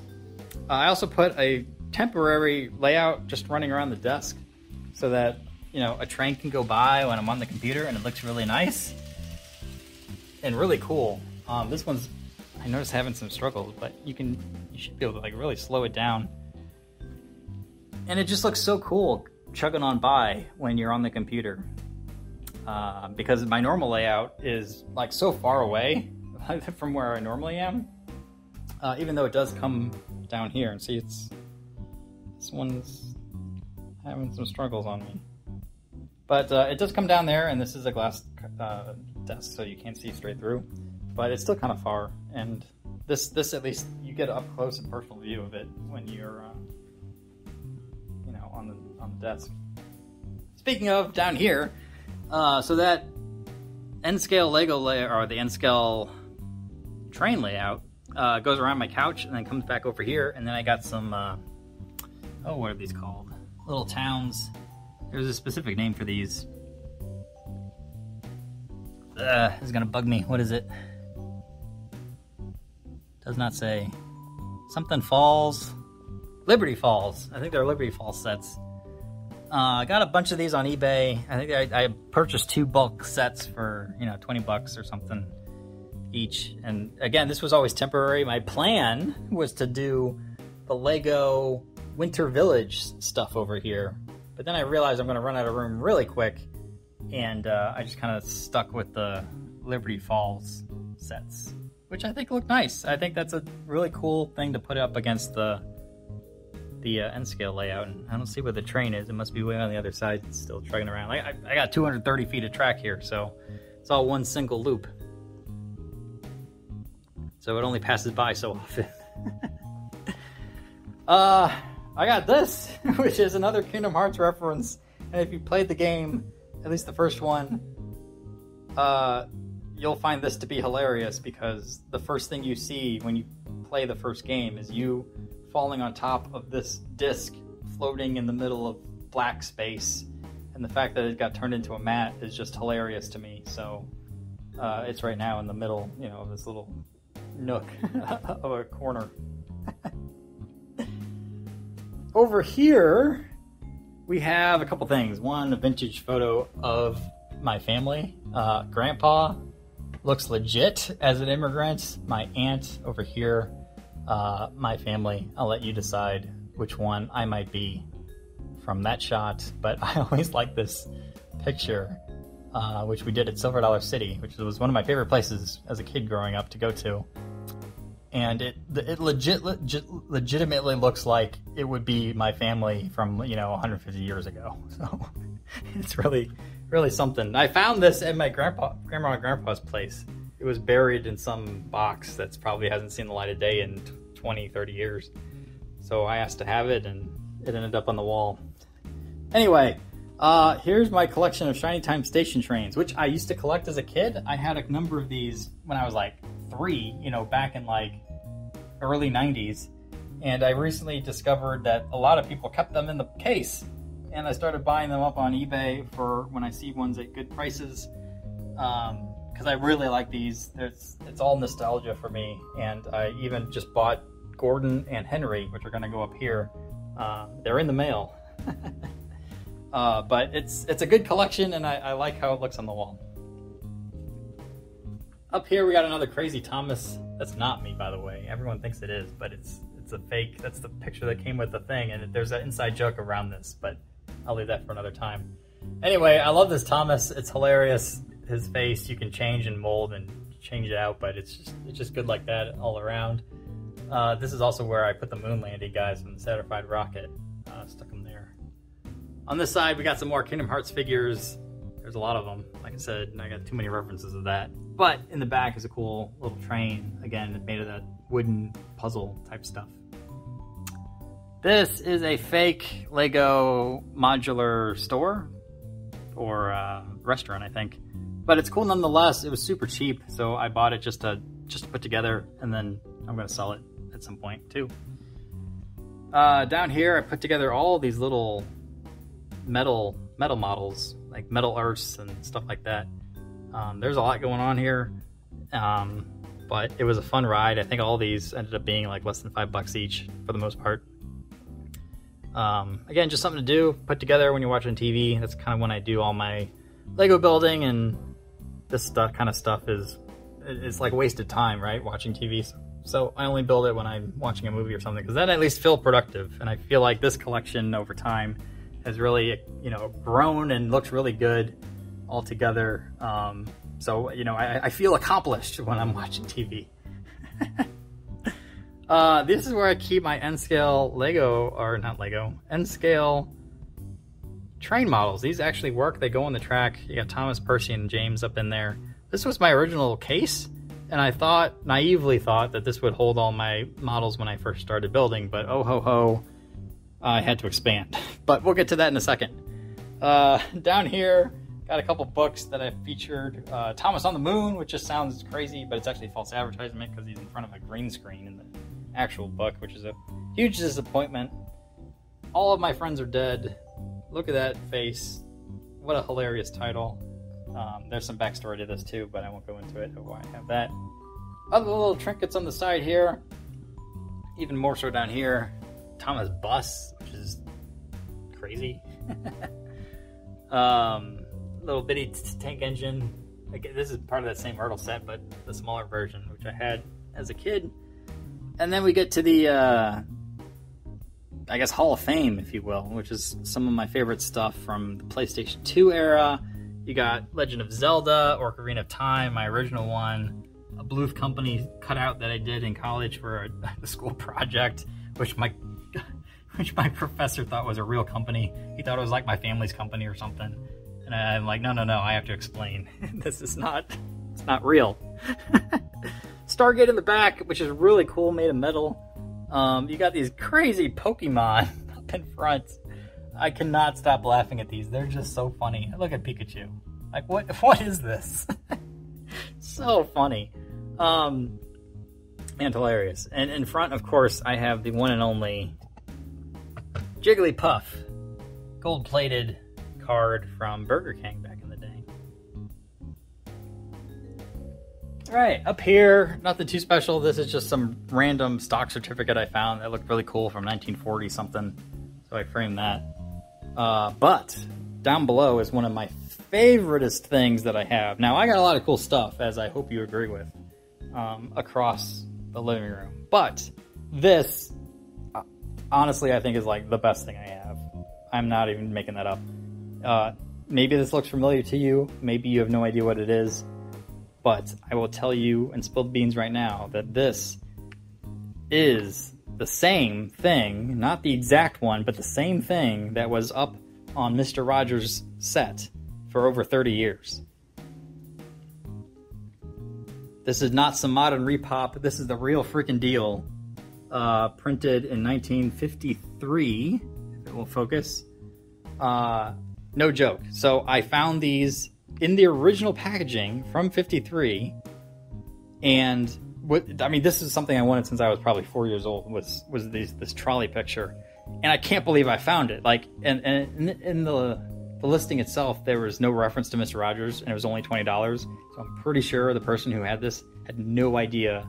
I also put a temporary layout just running around the desk so that, you know, a train can go by when I'm on the computer and it looks really nice and really cool. This one's, I noticed, having some struggles, but you should be able to like really slow it down. And it just looks so cool chugging on by when you're on the computer. Because my normal layout is like so far away from where I normally am. Even though it does come down here, and see, this one's having some struggles on me. But it does come down there, and this is a glass desk, so you can't see straight through. But it's still kind of far, and this at least you get an up close and personal view of it when you're, you know, on the desk. Speaking of down here, so that N-scale Lego layout, or the N-scale train layout, goes around my couch and then comes back over here, and then I got some, oh, what are these called? Little towns. There's a specific name for these. This is gonna bug me. What is it? Does not say. Something Falls. Liberty Falls. I think they're Liberty Falls sets. I got a bunch of these on eBay. I think I purchased 2 bulk sets for, you know, 20 bucks or something each. And again, this was always temporary. My plan was to do the Lego Winter Village stuff over here, but then I realized I'm going to run out of room really quick, and I just kind of stuck with the Liberty Falls sets, which I think look nice. I think that's a really cool thing to put up against the N-scale layout. And I don't see where the train is. It must be way on the other side, still trucking around. Like I got 230 feet of track here, so it's all one single loop. So it only passes by so often. I got this, which is another Kingdom Hearts reference. And if you played the game, at least the first one, you'll find this to be hilarious, because the first thing you see when you play the first game is you falling on top of this disc floating in the middle of black space. And the fact that it got turned into a mat is just hilarious to me. So it's right now in the middle, you know, of this little nook of a corner. Over here, we have a couple things. One, a vintage photo of my family. Grandpa looks legit as an immigrant. My aunt over here, my family. I'll let you decide which one I might be from that shot, but I always like this picture, which we did at Silver Dollar City, which was one of my favorite places as a kid growing up to go to. And it legitimately looks like it would be my family from, you know, 150 years ago. So it's really, really something. I found this at my grandma and grandpa's place. It was buried in some box that's probably hasn't seen the light of day in 20, 30 years. So I asked to have it, and it ended up on the wall. Anyway, here's my collection of Shiny Time station trains, which I used to collect as a kid. I had a number of these when I was like 3, you know, back in like early 90s. And I recently discovered that a lot of people kept them in the case. And I started buying them up on eBay for when I see ones at good prices. Because I really like these. It's all nostalgia for me. And I even just bought Gordon and Henry, which are going to go up here. They're in the mail. But it's a good collection, and I like how it looks on the wall. Up here we got another Crazy Thomas. That's not me, by the way. Everyone thinks it is, but it's a fake. That's the picture that came with the thing, and there's an inside joke around this, but I'll leave that for another time. Anyway, I love this Thomas. It's hilarious. His face, you can change and mold and change it out, but it's just good like that all around. This is also where I put the moon landing guys from the certified rocket. Stuck them there. On this side, we got some more Kingdom Hearts figures. There's a lot of them. Like I said, and I got too many references of that. But in the back is a cool little train, again, made of that wooden puzzle type stuff. This is a fake Lego modular store or restaurant, I think. But it's cool nonetheless. It was super cheap, so I bought it just to put together, and then I'm going to sell it at some point too. Down here, I put together all these little metal models, like metal earths and stuff like that. There's a lot going on here, but it was a fun ride. I think all these ended up being like less than $5 each for the most part. Again, just something to do, put together when you're watching TV. That's kind of when I do all my Lego building, and this kind of stuff it's like wasted time, right? Watching TV. So I only build it when I'm watching a movie or something, because then I at least feel productive. And I feel like this collection over time has really, grown and looks really good all together. So, I feel accomplished when I'm watching TV. This is where I keep my N-scale N-scale train models. These actually work. They go on the track. You got Thomas, Percy, and James up in there. This was my original case, and I naively thought that this would hold all my models when I first started building, but oh ho ho, I had to expand. But we'll get to that in a second. Down here, got a couple books that I featured. Thomas on the Moon, which just sounds crazy, but it's actually false advertisement because he's in front of a green screen in the actual book, which is a huge disappointment. All of My Friends Are Dead. Look at that face. What a hilarious title. There's some backstory to this too, but I won't go into it. Oh, I have that. Other little trinkets on the side here. Even more so down here. Thomas bus, which is crazy. Little bitty tank engine. Again, this is part of that same hurdle set, but the smaller version, which I had as a kid. And then we get to the, I guess, Hall of Fame, if you will, which is some of my favorite stuff from the PlayStation 2 era. You got Legend of Zelda, Ocarina of Time, my original one, a Bluth Company cutout that I did in college for a school project, which my professor thought was a real company. He thought it was like my family's company or something. And I'm like, no, I have to explain. It's not real. Stargate in the back, which is really cool, made of metal. You got these crazy Pokemon up in front. I cannot stop laughing at these. They're just so funny. Look at Pikachu. Like, what is this? So funny. And hilarious. And in front, of course, I have the one and only Jigglypuff. Gold-plated card from Burger King back in the day. Alright, up here, nothing too special. This is just some random stock certificate I found that looked really cool from 1940 something. So I framed that. But down below is one of my favoriteest things that I have. Now, I got a lot of cool stuff, as I hope you agree with, across the living room. But this, honestly, I think is like the best thing I have. I'm not even making that up. Maybe this looks familiar to you. Maybe you have no idea what it is. But I will tell you and spill the beans right now that this is the same thing, not the exact one, but the same thing that was up on Mr. Rogers' set for over 30 years. This is not some modern repop. This is the real freaking deal. Printed in 1953, if it will focus. No joke. So I found these in the original packaging from 53, and this is something I wanted since I was probably 4 years old, was this trolley picture, and I can't believe I found it. Like, and in the listing itself, there was no reference to Mr. Rogers, and it was only $20, so I'm pretty sure the person who had this had no idea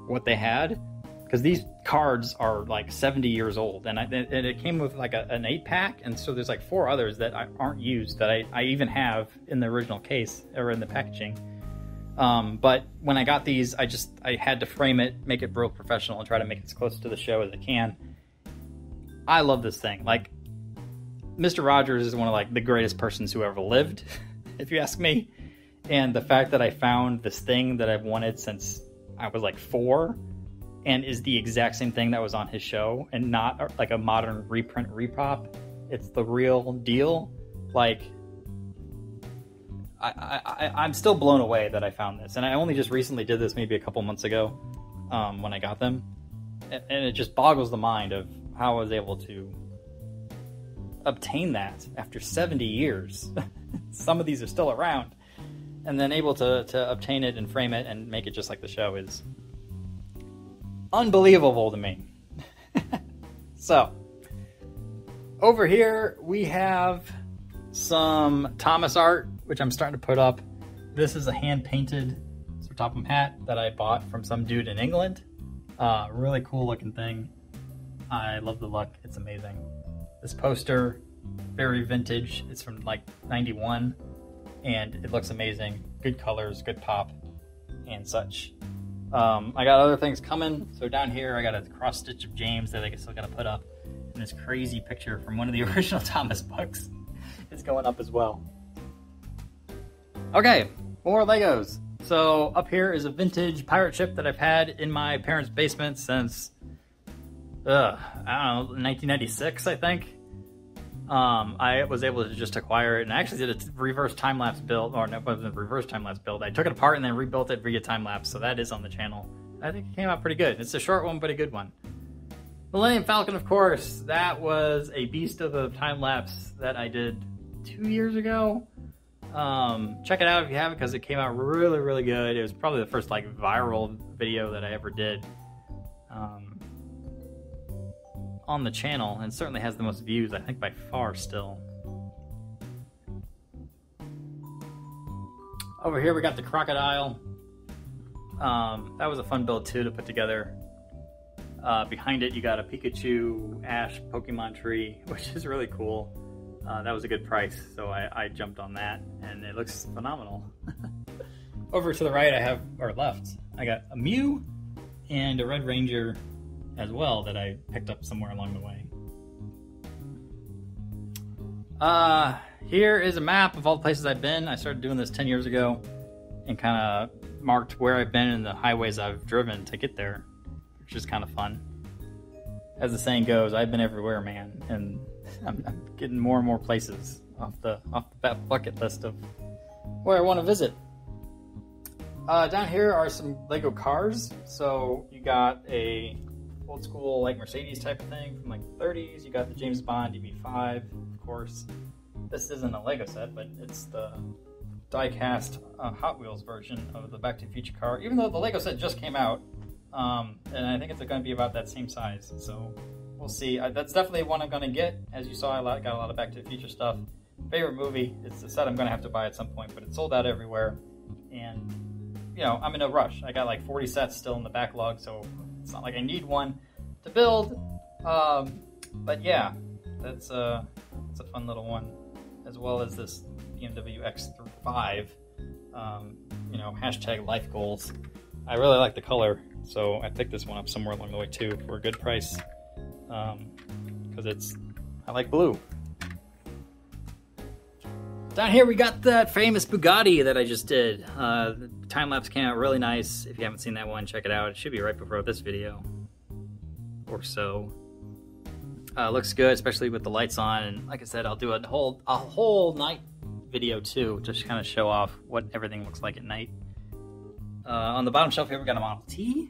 what they had, because these cards are like 70 years old, and it came with like an 8-pack, and so there's like 4 others that aren't used that I even have in the original case or in the packaging. But when I got these, I had to frame it, make it real professional, and try to make it as close to the show as I can. I love this thing. Like, Mr. Rogers is one of like the greatest persons who ever lived, if you ask me. And the fact that I found this thing that I've wanted since I was like 4, and is the exact same thing that was on his show, and not like a modern reprint repop. It's the real deal. Like, I'm still blown away that I found this. And I only just recently did this maybe a couple months ago when I got them. And it just boggles the mind of how I was able to obtain that after 70 years. Some of these are still around. And then able to obtain it and frame it and make it just like the show is unbelievable to me. So, over here we have some Thomas art, which I'm starting to put up. This is a hand-painted Sir Topham hat that I bought from some dude in England. Really cool looking thing. I love the look. It's amazing. This poster, very vintage. It's from like 91, and it looks amazing. Good colors, good pop, and such. I got other things coming. So down here, I got a cross stitch of James that I still got to put up. And this crazy picture from one of the original Thomas books is going up as well. Okay, more Legos. So up here is a vintage pirate ship that I've had in my parents' basement since, I don't know, 1996, I think. I was able to just acquire it, and I actually did a reverse time-lapse build, or no, it wasn't a reverse time-lapse build. I took it apart and then rebuilt it via time-lapse, so that is on the channel. I think it came out pretty good. It's a short one, but a good one. Millennium Falcon, of course, that was a beast of a time-lapse that I did 2 years ago. Check it out if you haven't, because it came out really, really good. It was probably the first like viral video that I ever did. On the channel, and certainly has the most views, I think, by far still. Over here we got the Crocodile. That was a fun build too to put together. Behind it you got a Pikachu Ash Pokemon tree, which is really cool. That was a good price, so I jumped on that, and it looks phenomenal. Over to the right I have, or left, I got a Mew and a Red Ranger as well that I picked up somewhere along the way. Here is a map of all the places I've been. I started doing this 10 years ago and kind of marked where I've been and the highways I've driven to get there, which is kind of fun. As the saying goes, I've been everywhere, man, and I'm getting more and more places off the bucket list of where I want to visit. Down here are some Lego cars. So you got a old school like Mercedes type of thing from like the 30s. You got the James Bond DB5, of course. This isn't a Lego set, but it's the die-cast Hot Wheels version of the Back to the Future car, even though the Lego set just came out. And I think it's going to be about that same size, so we'll see. That's definitely one I'm going to get. As you saw, I got a lot of Back to the Future stuff. Favorite movie. It's a set I'm going to have to buy at some point, but it's sold out everywhere. And, you know, I'm in no rush. I got like 40 sets still in the backlog, so it's not like I need one to build. But yeah, that's a fun little one. As well as this Bmw X35, you know, hashtag life goals. I really like the color, so I picked this one up somewhere along the way too for a good price, because I like blue. Down here we got that famous Bugatti that I just did. The time-lapse came out really nice. If you haven't seen that one, check it out. It should be right before this video, or so. Looks good, especially with the lights on, and like I said, I'll do a whole night video too, just to kind of show off what everything looks like at night. On the bottom shelf here we got a Model T,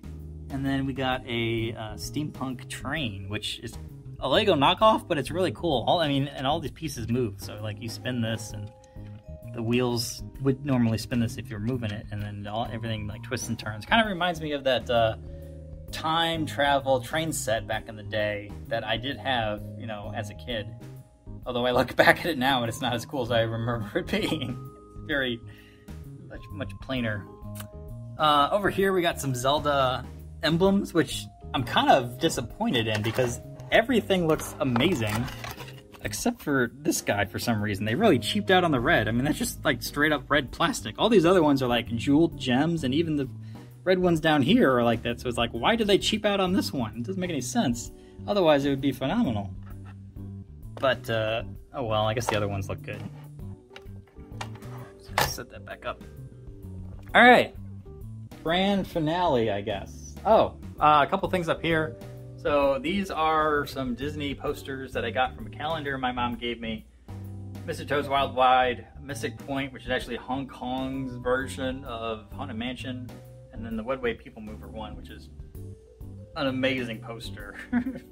and then we got a Steampunk Train, which is a Lego knockoff, but it's really cool. And all these pieces move, so like you spin this, and the wheels would normally spin this if you're moving it, and then everything like twists and turns. Kind of reminds me of that time travel train set back in the day that I did have, you know, as a kid. Although I look back at it now and it's not as cool as I remember it being. It's very much plainer. Over here we got some Zelda Emblems, which I'm kind of disappointed in because everything looks amazing except for this guy. For some reason they really cheaped out on the red. I mean, that's just like straight up red plastic. All these other ones are like jeweled gems, and even the red ones down here are like that, so it's like, why did they cheap out on this one? It doesn't make any sense. Otherwise, it would be phenomenal. But, oh well, I guess the other ones look good. So just set that back up. Alright. Grand finale, I guess. Oh, a couple things up here. So these are some Disney posters that I got from a calendar my mom gave me. Mr. Toad's Wild Ride, Mystic Point, which is actually Hong Kong's version of Haunted Mansion, and then the Woodway People Mover one, which is an amazing poster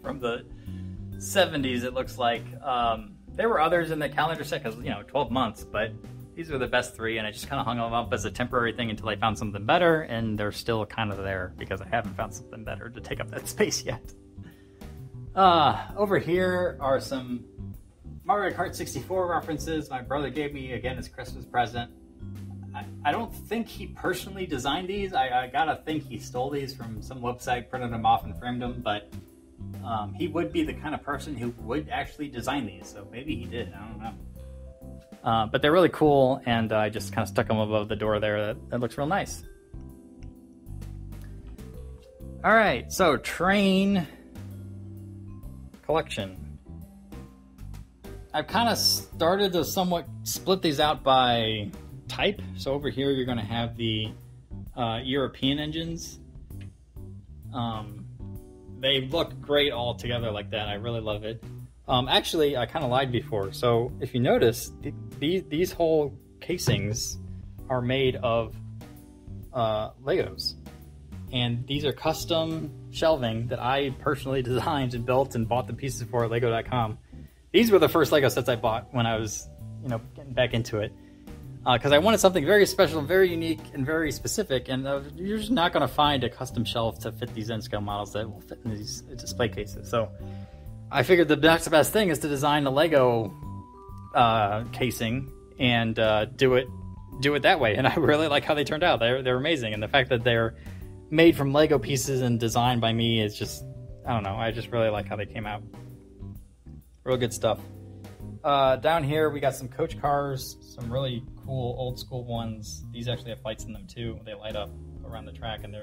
from the 70s, it looks like. There were others in the calendar set because, 12 months, but these are the best three, and I just kind of hung them up as a temporary thing until I found something better, and they're still kind of there because I haven't found something better to take up that space yet. Over here are some Mario Kart 64 references my brother gave me again as Christmas present. I don't think he personally designed these. I gotta think he stole these from some website, printed them off and framed them, but he would be the kind of person who would actually design these, so maybe he did, I don't know. But they're really cool, and I just kind of stuck them above the door there. That looks real nice. Alright, so train collection. I've kind of started to somewhat split these out by type. So over here you're going to have the European engines. They look great all together like that. I really love it. Actually, I kind of lied before. So if you notice, these whole casings are made of Legos. And these are custom shelving that I personally designed and built and bought the pieces for at Lego.com. These were the first Lego sets I bought when I was, getting back into it. Because I wanted something very special, very unique, and very specific, and you're just not going to find a custom shelf to fit these N-scale models that will fit in these display cases. So I figured the next best thing is to design a Lego casing and do it that way. And I really like how they turned out. They're amazing, and the fact that they're made from Lego pieces and designed by me is just, I don't know, I just really like how they came out. Real good stuff. Down here we got some coach cars, some really cool old school ones. These actually have lights in them too. They light up around the track, and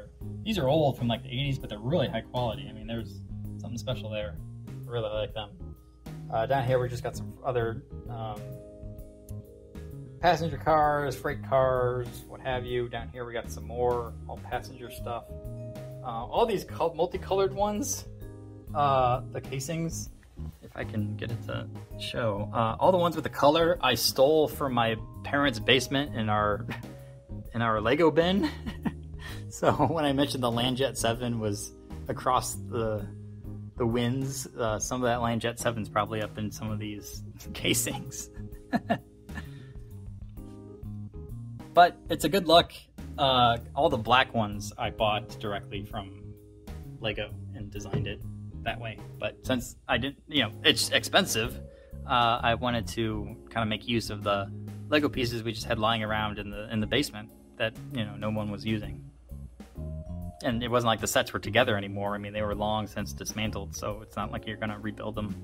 these are old from like the 80s, but they're really high quality. I mean, there's something special there. I really like them. Down here we just got some other passenger cars, freight cars, what have you. Down here we got some more all passenger stuff. All these multicolored ones, the casings, if I can get it to show. All the ones with the color I stole from my parents' basement in our Lego bin. So when I mentioned the Landjet 7 was across the winds, some of that Landjet 7 is probably up in some of these casings. But it's a good look. All the black ones I bought directly from Lego and designed it that way. But since I didn't, it's expensive, I wanted to kind of make use of the Lego pieces we just had lying around in the basement that no one was using. And it wasn't like the sets were together anymore. I mean, they were long since dismantled, so it's not like you're gonna rebuild them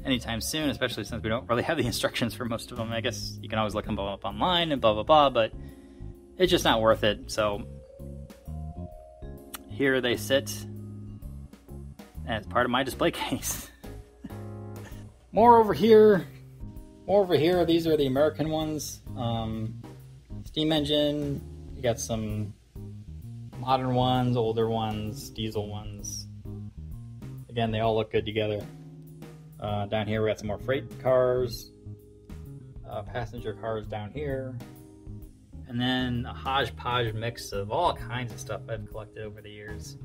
anytime soon, especially since we don't really have the instructions for most of them. I guess you can always look them up online and blah blah blah, but it's just not worth it. So here they sit as part of my display case. More over here. These are the American ones. Steam engine. You got some modern ones, older ones, diesel ones. Again, they all look good together. Down here we got some more freight cars, passenger cars down here, and then a hodgepodge mix of all kinds of stuff I've collected over the years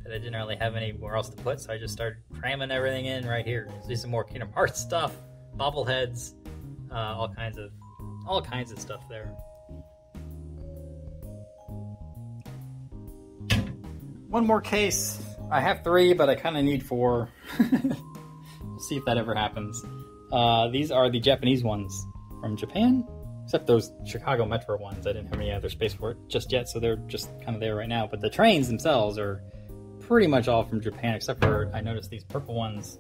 that I didn't really have anywhere else to put, so I just started cramming everything in right here. See some more Kingdom Hearts stuff, bobbleheads, all kinds of stuff there. One more case. I have 3, but I kind of need 4. We'll see if that ever happens. These are the Japanese ones from Japan, except those Chicago Metro ones. I didn't have any other space for it just yet, so they're just kind of there right now. But the trains themselves are pretty much all from Japan, except for I noticed these purple ones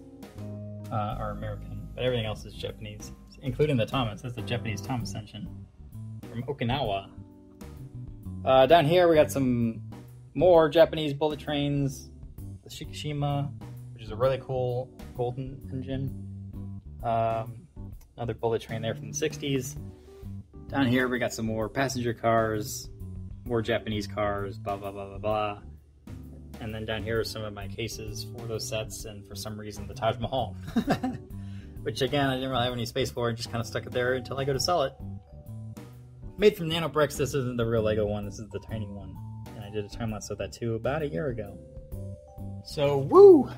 are American, but everything else is Japanese, including the Thomas. That's the Japanese Thomas engine from Okinawa. Down here we got some more Japanese bullet trains. The Shikishima, which is a really cool golden engine. Another bullet train there from the 60s. Down here we got some more passenger cars, more Japanese cars, blah blah blah blah blah. And then down here are some of my cases for those sets, and for some reason the Taj Mahal. which again, I didn't really have any space for. I just kind of stuck it there until I go to sell it. Made from nano bricks. This isn't the real Lego one. This is the tiny one. And I did a time lapse of that too about a year ago. So, woo!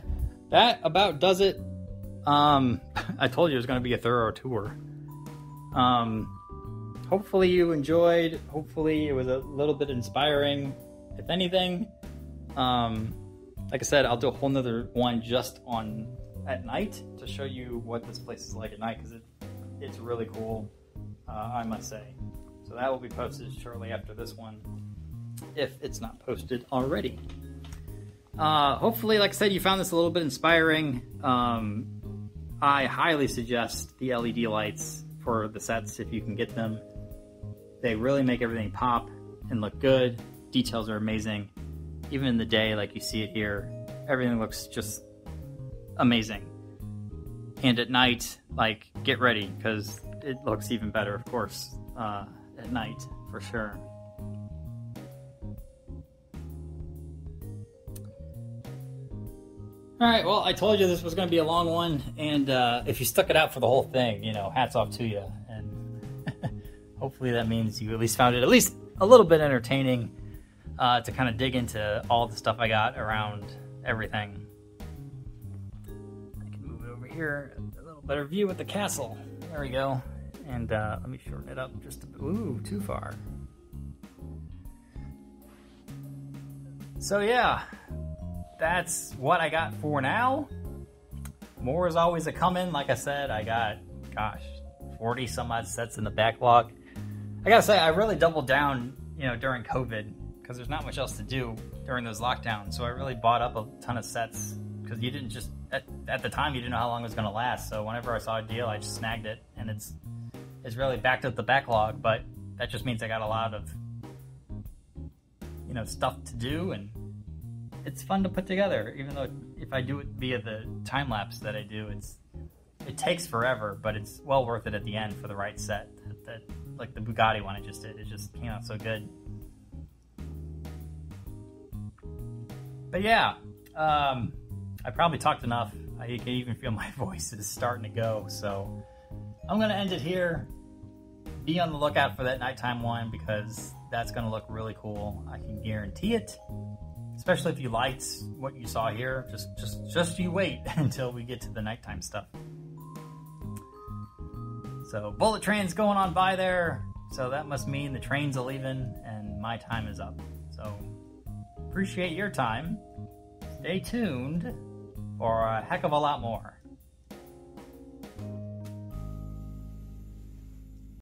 That about does it. I told you it was going to be a thorough tour. Hopefully you enjoyed. Hopefully it was a little bit inspiring, if anything. Like I said, I'll do a whole nother one just on at night to show you what this place is like at night, because it's really cool, I must say. So that will be posted shortly after this one, if it's not posted already. Hopefully, like I said, you found this a little bit inspiring. I highly suggest the LED lights for the sets if you can get them. They really make everything pop and look good. Details are amazing. Even in the day, like you see it here, everything looks just amazing. And at night, like, get ready, because it looks even better, of course, at night, for sure. Alright, well, I told you this was going to be a long one, and if you stuck it out for the whole thing, you know, hats off to you. And hopefully that means you at least found it at least a little bit entertaining to kind of dig into all the stuff I got around everything. I can move it over here, a little better view with the castle. There we go. And let me shorten it up just a bit. Ooh, too far. So yeah, that's what I got for now. More is always a coming. Like I said, I got, gosh, 40 some odd sets in the backlog. I gotta say, I really doubled down, you know, during COVID, because there's not much else to do during those lockdowns. So I really bought up a ton of sets, because you didn't just, at the time, you didn't know how long it was gonna last. So whenever I saw a deal, I just snagged it, and it's really backed up the backlog, but that just means I got a lot of, you know, stuff to do, and it's fun to put together, even though if I do it via the time lapse that I do, it takes forever, but it's well worth it at the end for the right set. That like the Bugatti one I just did, it just came out so good. But yeah, I probably talked enough. I can even feel my voice is starting to go, so I'm gonna end it here. Be on the lookout for that nighttime one, because that's gonna look really cool. I can guarantee it. Especially if you liked what you saw here, just you wait until we get to the nighttime stuff. So bullet train's going on by there, so that must mean the trains are leaving and my time is up. So appreciate your time. Stay tuned for a heck of a lot more.